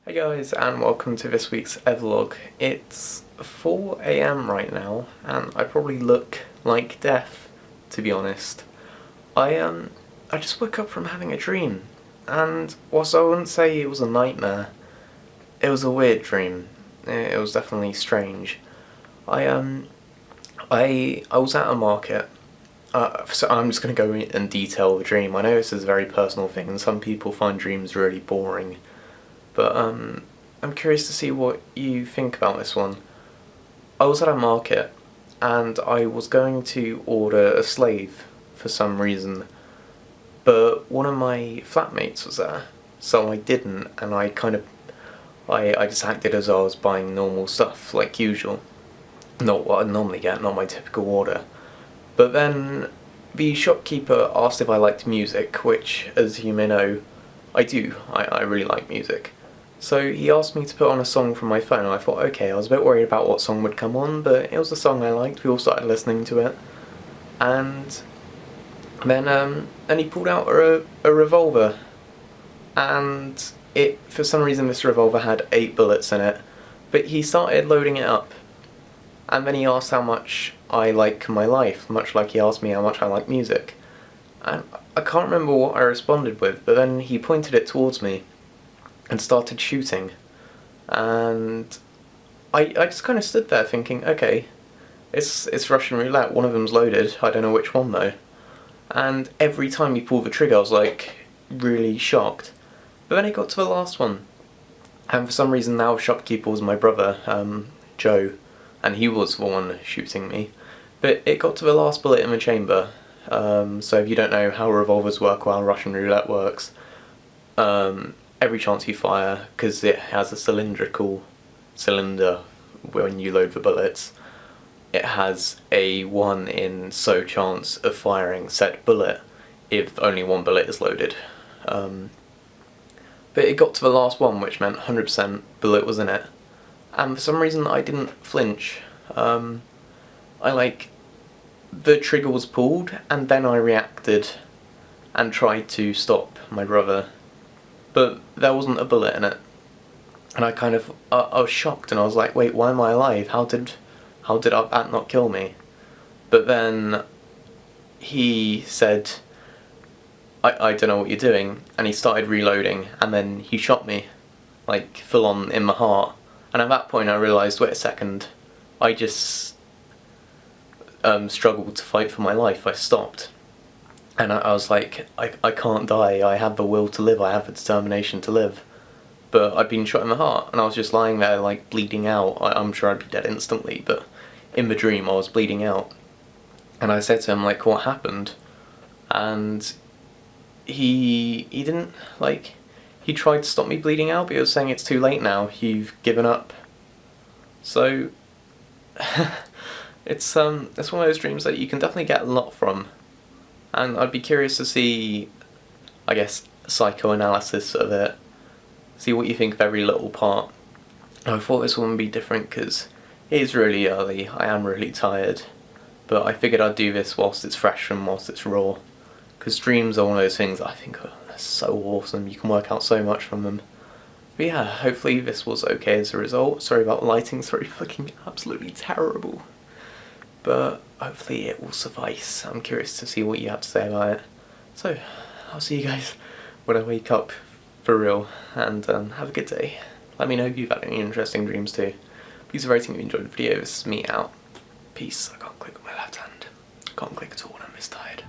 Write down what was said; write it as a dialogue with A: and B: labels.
A: Hey guys, and welcome to this week's EVlog. It's 4 AM right now, and I probably look like death, to be honest. I just woke up from having a dream, and whilst I wouldn't say it was a nightmare, it was a weird dream. It was definitely strange. I was at a market. So I'm just going to go and detail the dream. I know this is a very personal thing, and some people find dreams really boring. But I'm curious to see what you think about this one. I was at a market and I was going to order a slave for some reason, but one of my flatmates was there, so I didn't, and I just acted as I was buying normal stuff like usual. Not what I'd normally get, not my typical order. But then the shopkeeper asked if I liked music, which, as you may know, I do. I really like music. So he asked me to put on a song from my phone, and I thought, okay, I was a bit worried about what song would come on, but it was a song I liked. We all started listening to it. And then he pulled out a revolver, and for some reason this revolver had 8 bullets in it, but he started loading it up. And then he asked how much I like my life, much like he asked me how much I like music. And I can't remember what I responded with, but then he pointed it towards me and started shooting. And I just kind of stood there thinking, okay, it's Russian roulette, one of them's loaded, I don't know which one though. And every time he pulled the trigger I was like, really shocked. But then it got to the last one. And for some reason now the shopkeeper was my brother, Joe, and he was the one shooting me. But it got to the last bullet in the chamber. So if you don't know how revolvers work or how Russian roulette works, every chance you fire, because it has a cylindrical cylinder when you load the bullets, it has a 1 in so chance of firing said bullet if only one bullet is loaded. But it got to the last one, which meant 100% bullet was in it. And for some reason I didn't flinch. The trigger was pulled, and then I reacted and tried to stop my brother, but there wasn't a bullet in it. And I was shocked, and I was like, wait, why am I alive? How did that not kill me? But then he said, I don't know what you're doing, and he started reloading, and then he shot me, like, full on in my heart. And at that point I realised, wait a second, I just struggled to fight for my life. I stopped. And I was like, I can't die, I have the will to live, I have the determination to live. But I'd been shot in the heart, and I was just lying there, like, bleeding out. I'm sure I'd be dead instantly, but in the dream I was bleeding out. And I said to him, like, what happened? And he didn't, like, he tried to stop me bleeding out, but he was saying it's too late now, you've given up. So, it's one of those dreams that you can definitely get a lot from. And I'd be curious to see, I guess, psychoanalysis of it. See what you think of every little part. I thought this one would be different because it is really early, I am really tired. But I figured I'd do this whilst it's fresh and whilst it's raw. Because dreams are one of those things that I think are so awesome, you can work out so much from them. But yeah, hopefully this was okay as a result. Sorry about the lighting, sorry, fucking absolutely terrible. But hopefully it will suffice. I'm curious to see what you have to say about it. So, I'll see you guys when I wake up for real, and have a good day. Let me know if you've had any interesting dreams too. Please rate if you enjoyed the video. This is me out. Peace. I can't click with my left hand. I can't click at all when I'm this tired.